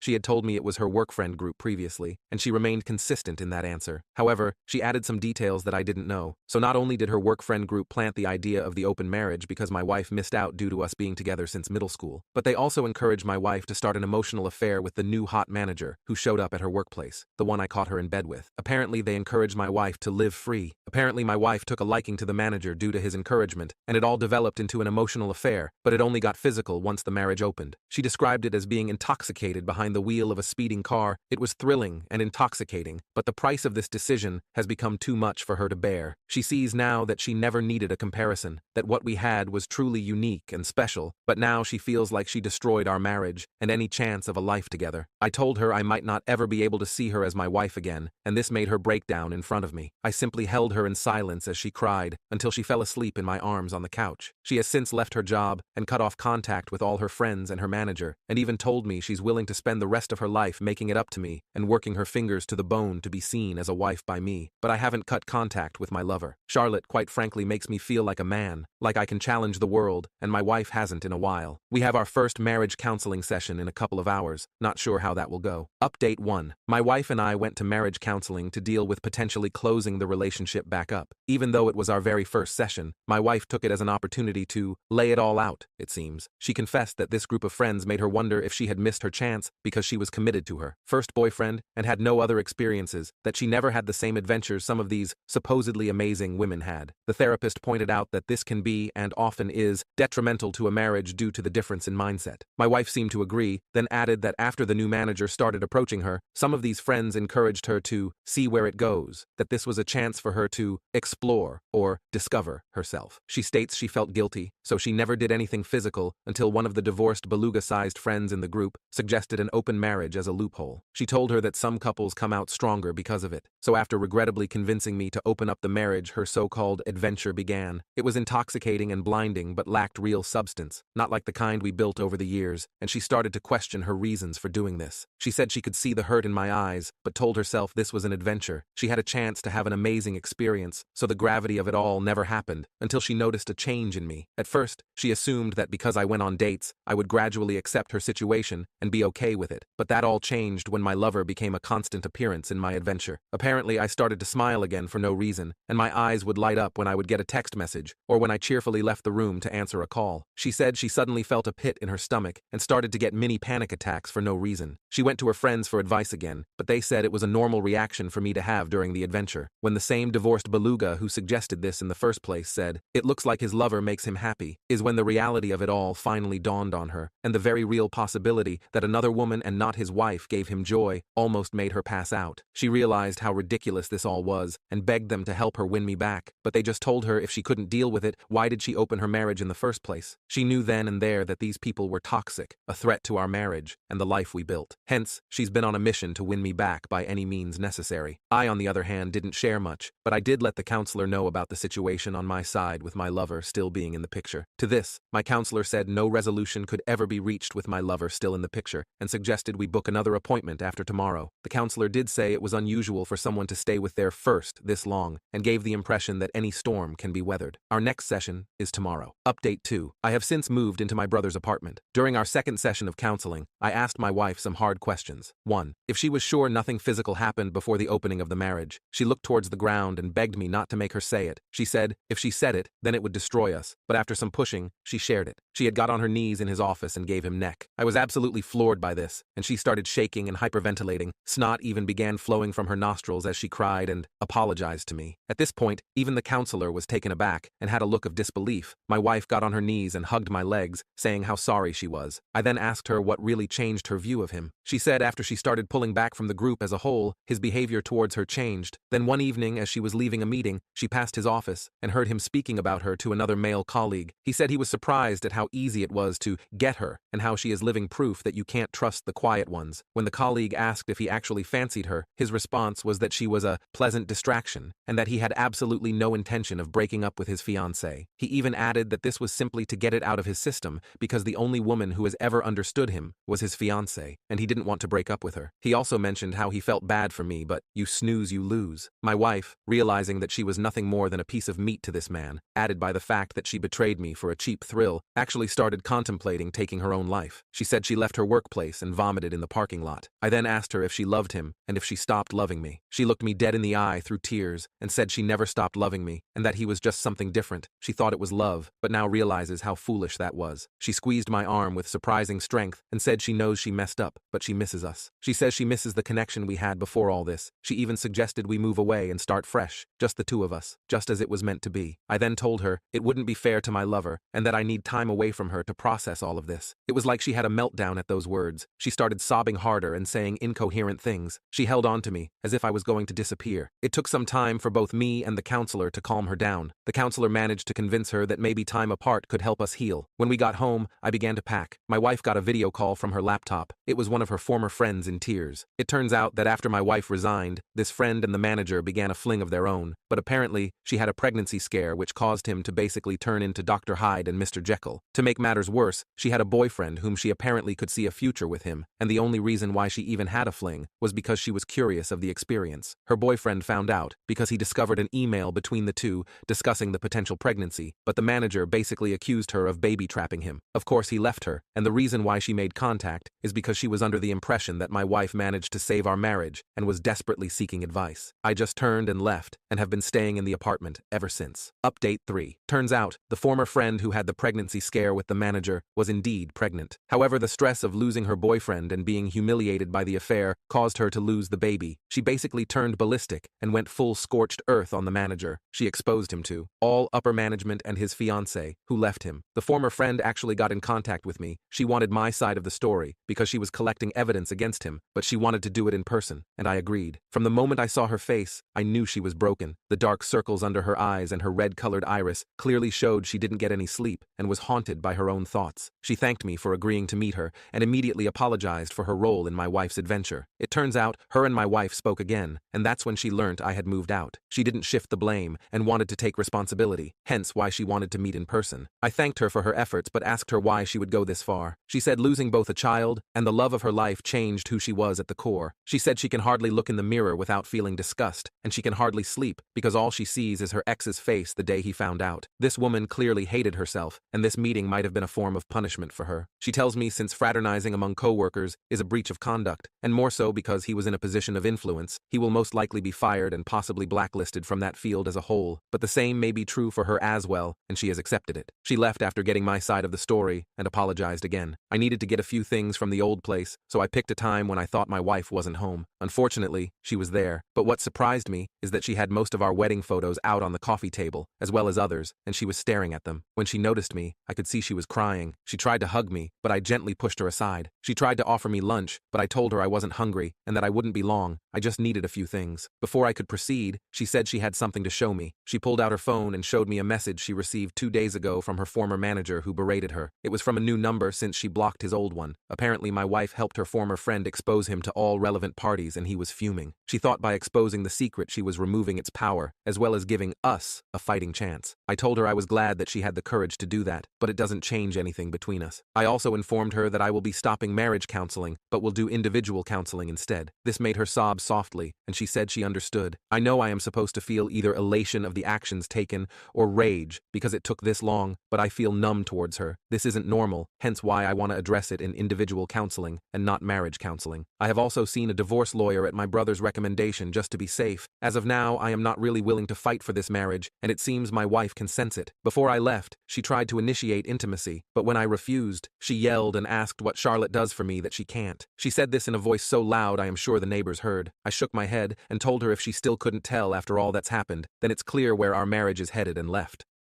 She had told me it was her work friend group previously, and she remained consistent in that answer. However, she added some details that I didn't know. So not only did her work friend group plant the idea of the open marriage because my wife missed out due to us being together since middle school, but they also encouraged my wife to start an emotional affair with the new hot manager who showed up at her workplace, the one I caught her in bed with. Apparently, they encouraged my wife to live free. Apparently, my wife took a liking to the manager due to his encouragement, and it all developed into an emotional affair, but it only got physical once the marriage opened. She described it as being intoxicated behind the wheel of a speeding car. It was thrilling and intoxicating, but the price of this decision has become too much for her to bear. She sees now that she never needed a comparison, that what we had was truly unique and special, but now she feels like she destroyed our marriage and any chance of a life together. I told her I might not ever be able to see her as my wife again, and this made her break down in front of me. I simply held her in silence as she cried until she fell asleep in my arms on the couch. She has since left her job and cut off contact with all her friends and her manager, and even told me she's willing to spend the rest of her life making it up to me and working her fingers to the bone to be seen as a wife by me. But I haven't cut contact with my lover. Charlotte, quite frankly, makes me feel like a man, like I can challenge the world, and my wife hasn't in a while. We have our first marriage counseling session in a couple of hours, not sure how that will go. Update 1. My wife and I went to marriage counseling to deal with potentially closing the relationship back up. Even though it was our very first session, my wife took it as an opportunity to lay it all out, it seems. She confessed that this group of friends made her wonder if she had missed her chance because she was committed to her first boyfriend and had no other experiences, that she never had the same adventures some of these supposedly amazing women had. The therapist pointed out that this can be, and often is, detrimental to a marriage due to the difference in mindset. My wife seemed to agree, then added that after the new manager started approaching her, some of these friends encouraged her to see where it goes, that this was a chance for her to explore or discover herself. She states she felt guilty, so she never did anything physical until one of the divorced beluga-sized friends in the group suggested an open marriage as a loophole. She told her that some couples come out stronger because of it, so after regrettably convincing me to open up the marriage, her so-called adventure began. It was intoxicating and blinding but lacked real substance, not like the kind we built over the years, and she started to question her reasons for doing this. She said she could see the hurt in my eyes, but told herself this was an adventure. She had a chance to have an amazing experience, so the gravity of it all never happened until she noticed a change in me. At first, she assumed that because I went on dates, I would gradually accept her situation and be okay with it, but that all changed when my lover became a constant appearance in my adventure. Apparently, I started to smile again for no reason, and my eyes would light up when I would get a text message or when I cheerfully left the room to answer a call. She said she suddenly felt a pit in her stomach and started to get mini panic attacks for no reason. She went to her friends for advice again, but they said it was a normal reaction for me to have during the adventure. When the same divorced beluga who suggested this in the first place said, "It looks like his lover makes him happy," is when the reality of it all finally dawned on her, and the very real possibility that another woman and not his wife gave him joy almost made her pass out. She realized how ridiculous this all was and begged them to help her win me back, but they just told her if she couldn't deal with it, why did she open her marriage in the first place? She knew then and there that these people were toxic, a threat to our marriage and the life we built. Hence, she's been on a mission to win me back by any means necessary. I, on the other hand, didn't share much, but I did let the counselor know about the situation on my side with my lover still being in the picture. To this, my counselor said no resolution could ever be reached with my lover still in the picture and suggested we book another appointment after tomorrow. The counselor did say it was unusual for someone to stay with their first this long and gave the impression that any storm can be weathered. Our next session is tomorrow. Update 2. I have since moved into my brother's apartment. During our second session of counseling, I asked my wife some hard questions. 1. If she was sure nothing physical happened before the opening of the marriage. She looked towards the ground and begged me not to make her say it. She said, if she said it, then it would destroy us, but after some pushing, she shared it. She had got on her knees in his office and gave him neck. I was absolutely floored by this, and she started shaking and hyperventilating. Snot even began flowing from her nostrils as she cried and apologized to me. At this point, even the counselor was taken aback and had a look of disbelief. My wife got on her knees and hugged my legs, saying how sorry she was. I then asked her what really changed her view of him. She said after she started pulling back from the group as a whole, his behavior towards her changed. Then one evening, as she was leaving a meeting, she passed his office and heard him speaking about her to another male colleague. He said he was surprised at how easy it was to get her and how she is living proof that you can't trust the quiet ones. When the colleague asked if he actually fancied her, his response was that she was a pleasant distraction and that he had absolutely no intention of breaking up with his fiancée. He even added that this was simply to get it out of his system because the only woman who has ever understood him was his fiancée, and he didn't want to break up with her. He also mentioned how he felt bad for me, but you snooze, you lose. My wife, realizing that she was nothing more than a piece of meat to this man, added by the fact that she betrayed me for a cheap thrill, actually started contemplating taking her own life. She said she left her workplace and vomited in the parking lot. I then asked her if she loved him and if she stopped loving me. She looked me dead in the eye through tears and said she never stopped loving me and that he was just something different. She thought it was love, but now realizes how foolish that was. She squeezed my arm with surprising strength and said she knows she messed up, but she misses us. She says she misses the connection we had before all this. She even suggested we move away and start fresh, just the two of us, just as it was meant to be. I then told her it wouldn't be fair to my lover and that I need time away from her to process all of this. It was like she had a meltdown at those words. She started sobbing harder and saying incoherent things. She held on to me, as if I was going to disappear. It took some time for both me and the counselor to calm her down. The counselor managed to convince her that maybe time apart could help us heal. When we got home, I began to pack. My wife got a video call from her laptop. It was one of her former friends in tears. It turns out that after my wife resigned, this friend and the manager began a fling of their own, but apparently she had a pregnancy scare which caused him to basically turn into Dr. Hyde and Mr. Jekyll. To make matters worse, she had a boyfriend whom she apparently could see a future with him, and the only reason why she even had a fling was because she was curious of the experience. Her boyfriend found out because he discovered an email between the two discussing the potential pregnancy, but the manager basically accused her of baby trapping him. Of course, he left her, and the reason why she made contact is because she was under the impression that my wife managed to save our marriage and was desperately seeking advice. I just turned and left and have been staying in the apartment ever since. Update 3. Turns out, the former friend who had the pregnancy scare with the manager was indeed pregnant. However, the stress of losing her boyfriend and being humiliated by the affair caused her to lose the baby. She basically turned ballistic and went full scorched earth on the manager. She exposed him to all upper management and his fiancée, who left him. The former friend actually got in contact with me. She wanted my side of the story because she was collecting evidence against him, but she wanted to do it in person, and I agreed. From the moment I saw her face, I knew she was broken. The dark circles under her eyes and her red-colored iris clearly showed she didn't get any sleep and was haunted by her own thoughts. She thanked me for agreeing to meet her and immediately apologized for her role in my wife's adventure. It turns out her and my wife spoke again, and that's when she learnt I had moved out. She didn't shift the blame and wanted to take responsibility, hence why she wanted to meet in person. I thanked her for her efforts but asked her why she would go this far. She said losing both a child and the love of her life changed who she was at the core. She said she can hardly look in the mirror without feeling disgust, and she can hardly sleep because all she sees is her ex's face the day he found out. This woman clearly hated herself, and this meeting might have been a form of punishment for her. She tells me since fraternizing among co-workers is a breach of conduct, and more so because he was in a position of influence, he will most likely be fired and possibly blacklisted from that field as a whole. But the same may be true for her as well, and she has accepted it. She left after getting my side of the story and apologized again. I needed to get a few things from the old place, so I picked a time when I thought my wife wasn't home. Unfortunately, she was there, but what surprised me is that she had most of our wedding photos out on the coffee table, as well as others, and she was staring at them. When she noticed me, I could see she was crying. She tried to hug me, but I gently pushed her aside. She tried to offer me lunch, but I told her I wasn't hungry and that I wouldn't be long. I just needed a few things. Before I could proceed, she said she had something to show me. She pulled out her phone and showed me a message she received 2 days ago from her former manager who berated her. It was from a new number since she blocked his old one. Apparently my wife helped her former friend expose him to all relevant parties and he was fuming. She thought by exposing the secret she was removing its power, as well as giving us a fighting chance. I told her I was glad that she had the courage to do that, but it doesn't change anything between us. I also informed her that I will be stopping marriage counseling, but will do individual counseling instead. This made her sob softly, and she said she understood. I know I am supposed to feel either elation of the actions taken or rage because it took this long, but I feel numb towards her. This isn't normal, hence why I want to address it in individual counseling and not marriage counseling. I have also seen a divorce lawyer at my brother's recommendation just to be safe. As of now, I am not really willing to fight for this marriage, and it seems my wife can sense it. Before I left, she tried to initiate intimacy, but when I refused, she yelled and asked what Charlotte does for me that she can't. She said this in a voice so loud I am sure the neighbors heard. I shook my head and told her if she still couldn't tell after all that's happened, then it's clear where our marriage is headed and left.